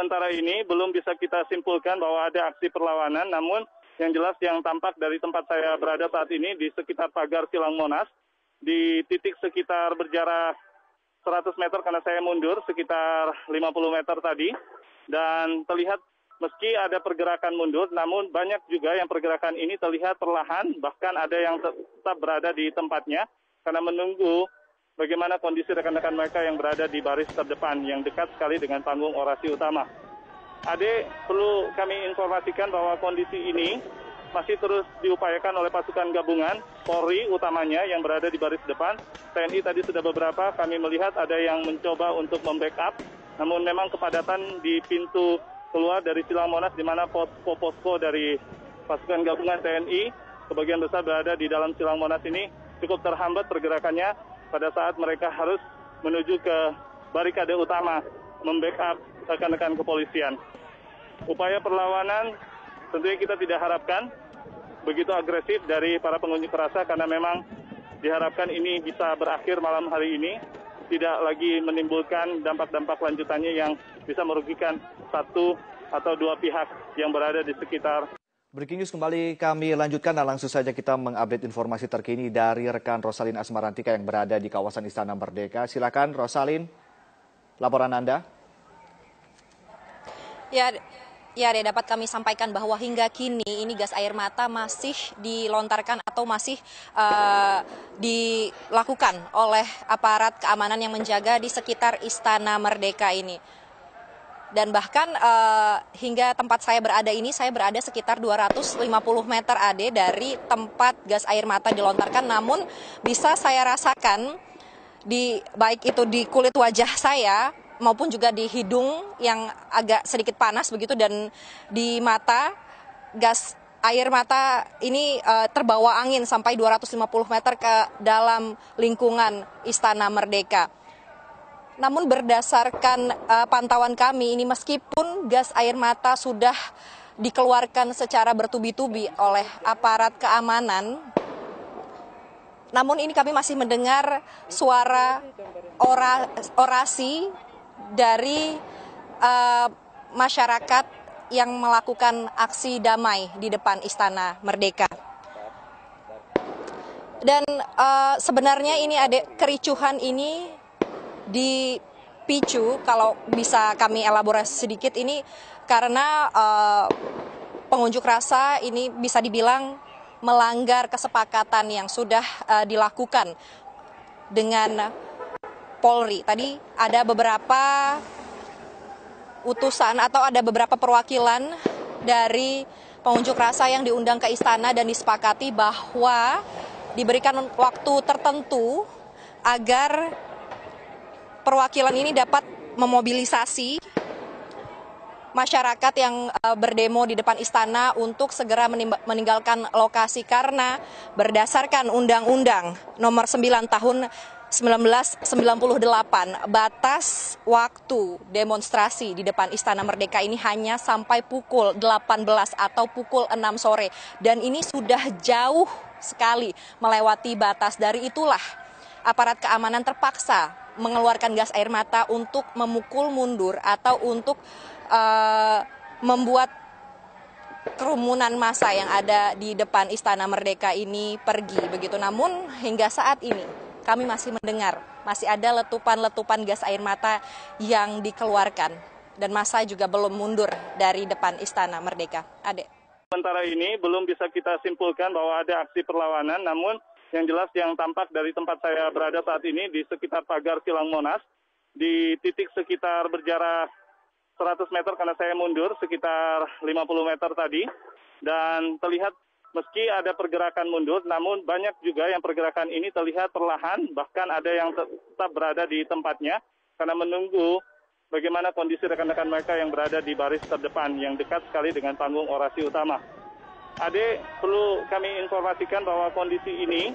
sementara ini belum bisa kita simpulkan bahwa ada aksi perlawanan, namun yang jelas yang tampak dari tempat saya berada saat ini di sekitar pagar Silang Monas, di titik sekitar berjarak 100 meter karena saya mundur sekitar 50 meter tadi, dan terlihat meski ada pergerakan mundur, namun banyak juga yang pergerakan ini terlihat perlahan, bahkan ada yang tetap berada di tempatnya karena menunggu bagaimana kondisi rekan-rekan mereka yang berada di baris terdepan yang dekat sekali dengan panggung orasi utama. Ade, perlu kami informasikan bahwa kondisi ini masih terus diupayakan oleh pasukan gabungan, Polri utamanya yang berada di baris depan. TNI tadi sudah beberapa, kami melihat ada yang mencoba untuk membackup, namun memang kepadatan di pintu keluar dari Silang Monas di mana posko dari pasukan gabungan TNI sebagian besar berada di dalam Silang Monas ini cukup terhambat pergerakannya pada saat mereka harus menuju ke barikade utama membackup rekan-rekan kepolisian. Upaya perlawanan tentunya kita tidak harapkan begitu agresif dari para pengunjuk rasa karena memang diharapkan ini bisa berakhir malam hari ini, tidak lagi menimbulkan dampak-dampak lanjutannya yang bisa merugikan satu atau dua pihak yang berada di sekitar. Breaking News kembali kami lanjutkan dan langsung saja kita mengupdate informasi terkini dari rekan Rosalin Asmarantika yang berada di kawasan Istana Merdeka. Silakan Rosalin, laporan Anda. Ya, dapat kami sampaikan bahwa hingga kini ini gas air mata masih dilontarkan atau masih dilakukan oleh aparat keamanan yang menjaga di sekitar Istana Merdeka ini. Dan bahkan hingga tempat saya berada ini, saya berada sekitar 250 meter Ade dari tempat gas air mata dilontarkan. Namun bisa saya rasakan baik itu di kulit wajah saya maupun juga di hidung yang agak sedikit panas begitu, dan di mata gas air mata ini terbawa angin sampai 250 meter ke dalam lingkungan Istana Merdeka. Namun berdasarkan pantauan kami ini, meskipun gas air mata sudah dikeluarkan secara bertubi-tubi oleh aparat keamanan, namun ini kami masih mendengar suara orasi dari masyarakat yang melakukan aksi damai di depan Istana Merdeka. Dan sebenarnya ini ada kericuhan ini dipicu, kalau bisa kami elaborasi sedikit ini, karena pengunjuk rasa ini bisa dibilang melanggar kesepakatan yang sudah dilakukan dengan Polri. Tadi ada beberapa utusan atau ada beberapa perwakilan dari pengunjuk rasa yang diundang ke istana dan disepakati bahwa diberikan waktu tertentu agar perwakilan ini dapat memobilisasi masyarakat yang berdemo di depan istana untuk segera meninggalkan lokasi, karena berdasarkan Undang-Undang Nomor 9 Tahun 1998, batas waktu demonstrasi di depan Istana Merdeka ini hanya sampai pukul 18 atau pukul 6 sore. Dan ini sudah jauh sekali melewati batas. Dari itulah aparat keamanan terpaksa mengeluarkan gas air mata untuk memukul mundur atau untuk membuat kerumunan massa yang ada di depan Istana Merdeka ini pergi begitu. Namun hingga saat ini kami masih mendengar masih ada letupan-letupan gas air mata yang dikeluarkan dan massa juga belum mundur dari depan Istana Merdeka. Ade. Sementara ini belum bisa kita simpulkan bahwa ada aksi perlawanan, namun yang jelas yang tampak dari tempat saya berada saat ini di sekitar pagar Silang Monas, di titik sekitar berjarak 100 meter karena saya mundur sekitar 50 meter tadi, dan terlihat meski ada pergerakan mundur, namun banyak juga yang pergerakan ini terlihat perlahan, bahkan ada yang tetap berada di tempatnya karena menunggu bagaimana kondisi rekan-rekan mereka yang berada di baris terdepan yang dekat sekali dengan panggung orasi utama. Ade, perlu kami informasikan bahwa kondisi ini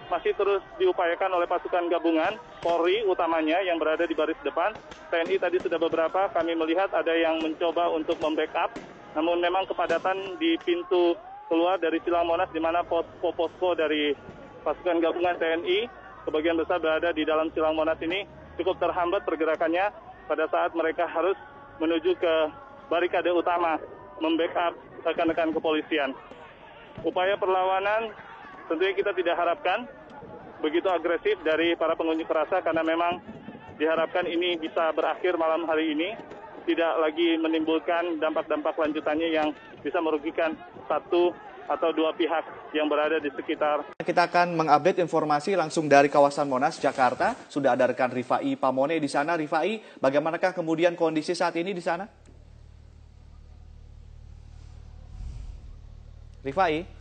masih terus diupayakan oleh pasukan gabungan, Polri utamanya yang berada di baris depan. TNI tadi sudah beberapa, kami melihat ada yang mencoba untuk membackup, namun memang kepadatan di pintu keluar dari Silang Monas di mana posko dari pasukan gabungan TNI sebagian besar berada di dalam Silang Monas ini cukup terhambat pergerakannya pada saat mereka harus menuju ke barikade utama membackup rekan-rekan kepolisian. Upaya perlawanan tentunya kita tidak harapkan begitu agresif dari para pengunjuk rasa karena memang diharapkan ini bisa berakhir malam hari ini, tidak lagi menimbulkan dampak-dampak lanjutannya yang bisa merugikan satu atau dua pihak yang berada di sekitar. Kita akan mengupdate informasi langsung dari kawasan Monas, Jakarta. Sudah ada rekan Rifai Pamone di sana. Rifai, bagaimanakah kemudian kondisi saat ini di sana? Rifai?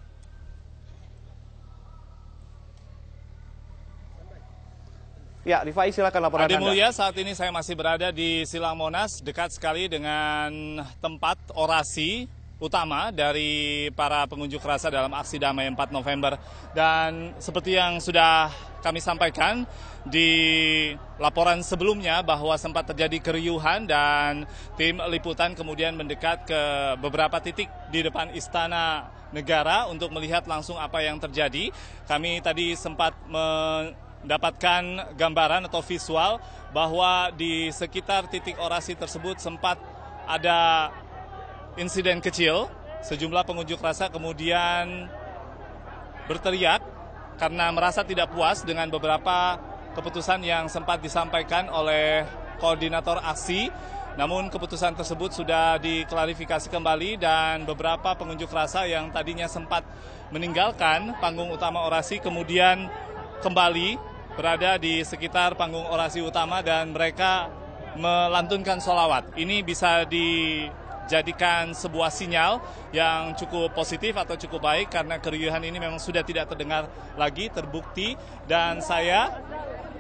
Ya, Rifai, silakan laporan Adi Anda. Mulya, saat ini saya masih berada di Silang Monas, dekat sekali dengan tempat orasi utama dari para pengunjuk rasa dalam aksi damai 4 November. Dan seperti yang sudah kami sampaikan di laporan sebelumnya bahwa sempat terjadi keriuhan dan tim liputan kemudian mendekat ke beberapa titik di depan Istana Negara untuk melihat langsung apa yang terjadi. Kami tadi sempat mendapatkan gambaran atau visual bahwa di sekitar titik orasi tersebut sempat ada insiden kecil. Sejumlah pengunjuk rasa kemudian berteriak karena merasa tidak puas dengan beberapa keputusan yang sempat disampaikan oleh koordinator aksi. Namun keputusan tersebut sudah diklarifikasi kembali dan beberapa pengunjuk rasa yang tadinya sempat meninggalkan panggung utama orasi kemudian kembali berada di sekitar panggung orasi utama dan mereka melantunkan sholawat. Ini bisa dijadikan sebuah sinyal yang cukup positif atau cukup baik karena keriuhan ini memang sudah tidak terdengar lagi, terbukti. Dan saya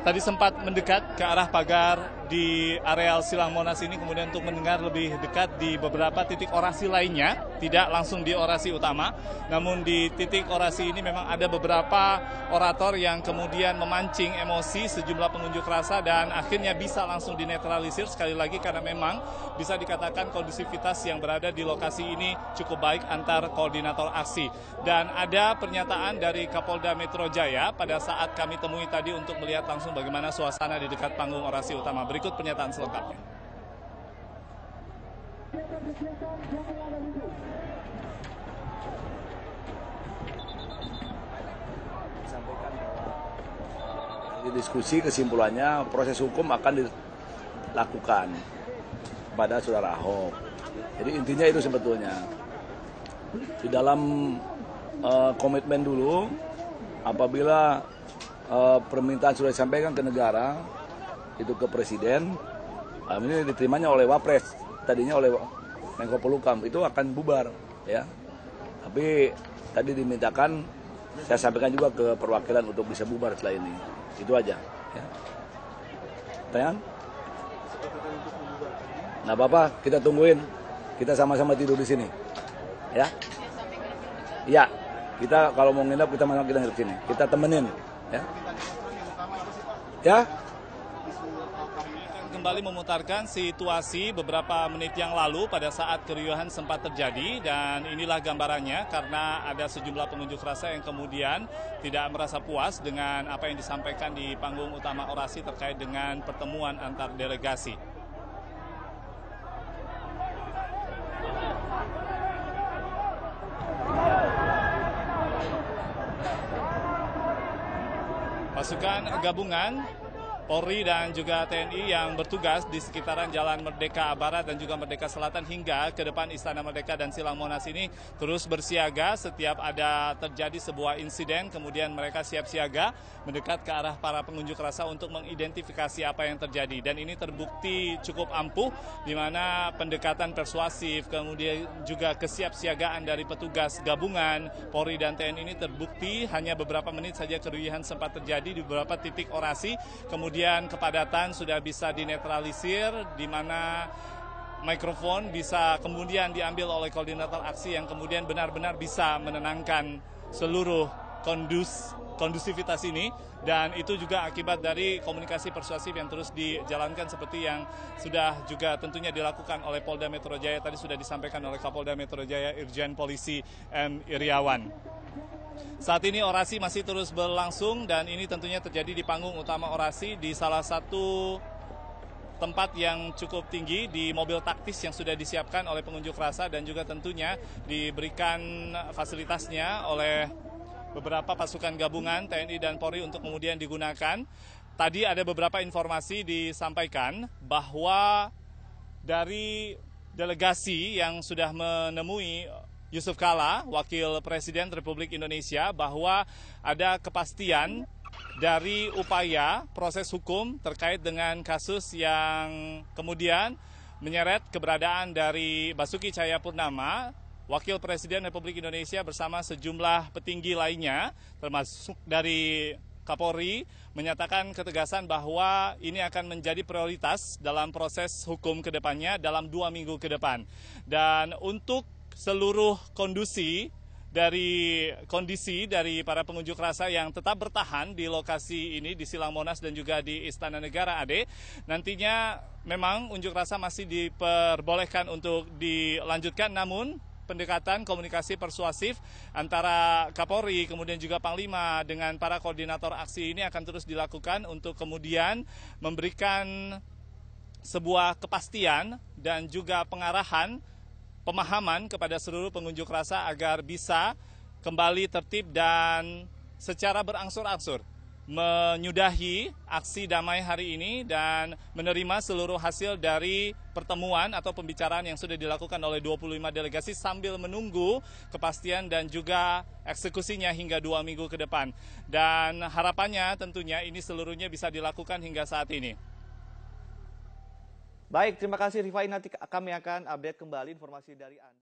tadi sempat mendekat ke arah pagar di areal Silang Monas ini kemudian untuk mendengar lebih dekat di beberapa titik orasi lainnya, tidak langsung di orasi utama, namun di titik orasi ini memang ada beberapa orator yang kemudian memancing emosi sejumlah pengunjuk rasa dan akhirnya bisa langsung dinetralisir sekali lagi karena memang bisa dikatakan kondusivitas yang berada di lokasi ini cukup baik antar koordinator aksi. Dan ada pernyataan dari Kapolda Metro Jaya pada saat kami temui tadi untuk melihat langsung bagaimana suasana di dekat panggung orasi utama. Berikut pernyataan selengkapnya. Di diskusi kesimpulannya proses hukum akan dilakukan pada saudara Ahok. Jadi intinya itu sebetulnya. Di dalam komitmen dulu, apabila permintaan sudah disampaikan ke negara, itu ke presiden, ini diterimanya oleh Wapres, tadinya oleh Menko Polhukam, itu akan bubar, ya. Tapi tadi dimintakan, saya sampaikan juga ke perwakilan untuk bisa bubar setelah ini, itu aja. Ya. Pertanyaan? Nah, Bapak, kita tungguin, kita sama-sama tidur di sini, ya. Iya, kita kalau mau nginep kita malam kita nginep sini, kita temenin, ya. Ya. Kembali memutarkan situasi beberapa menit yang lalu pada saat keriuhan sempat terjadi dan inilah gambarannya karena ada sejumlah pengunjuk rasa yang kemudian tidak merasa puas dengan apa yang disampaikan di panggung utama orasi terkait dengan pertemuan antar delegasi. Pasukan gabungan Polri dan juga TNI yang bertugas di sekitaran Jalan Merdeka Barat dan juga Merdeka Selatan hingga ke depan Istana Merdeka dan Silang Monas ini terus bersiaga setiap ada terjadi sebuah insiden, kemudian mereka siap siaga mendekat ke arah para pengunjuk rasa untuk mengidentifikasi apa yang terjadi. Dan ini terbukti cukup ampuh di mana pendekatan persuasif, kemudian juga kesiapsiagaan dari petugas gabungan Polri dan TNI ini terbukti hanya beberapa menit saja keriuhan sempat terjadi di beberapa titik orasi. Kemudian kepadatan sudah bisa dinetralisir, di mana mikrofon bisa kemudian diambil oleh koordinator aksi yang kemudian benar-benar bisa menenangkan seluruh kondusivitas ini. Dan itu juga akibat dari komunikasi persuasif yang terus dijalankan seperti yang sudah juga tentunya dilakukan oleh Polda Metro Jaya. Tadi sudah disampaikan oleh Kapolda Metro Jaya Irjen Polisi M. Iriawan. Saat ini orasi masih terus berlangsung dan ini tentunya terjadi di panggung utama orasi di salah satu tempat yang cukup tinggi di mobil taktis yang sudah disiapkan oleh pengunjuk rasa dan juga tentunya diberikan fasilitasnya oleh beberapa pasukan gabungan TNI dan Polri untuk kemudian digunakan. Tadi ada beberapa informasi disampaikan bahwa dari delegasi yang sudah menemui Yusuf Kala, Wakil Presiden Republik Indonesia, bahwa ada kepastian dari upaya proses hukum terkait dengan kasus yang kemudian menyeret keberadaan dari Basuki Cahayapurnama, Wakil Presiden Republik Indonesia bersama sejumlah petinggi lainnya, termasuk dari Kapolri, menyatakan ketegasan bahwa ini akan menjadi prioritas dalam proses hukum ke depannya dalam 2 minggu ke depan. Dan untuk seluruh kondisi dari para pengunjuk rasa yang tetap bertahan di lokasi ini di Silang Monas dan juga di Istana Negara Ade, nantinya memang unjuk rasa masih diperbolehkan untuk dilanjutkan, namun pendekatan komunikasi persuasif antara Kapolri kemudian juga Panglima dengan para koordinator aksi ini akan terus dilakukan untuk kemudian memberikan sebuah kepastian dan juga pengarahan pemahaman kepada seluruh pengunjuk rasa agar bisa kembali tertib dan secara berangsur-angsur menyudahi aksi damai hari ini dan menerima seluruh hasil dari pertemuan atau pembicaraan yang sudah dilakukan oleh 25 delegasi sambil menunggu kepastian dan juga eksekusinya hingga 2 minggu ke depan. Dan harapannya tentunya ini seluruhnya bisa dilakukan hingga saat ini. Baik, terima kasih Rifai. Nanti kami akan update kembali informasi dari Anda.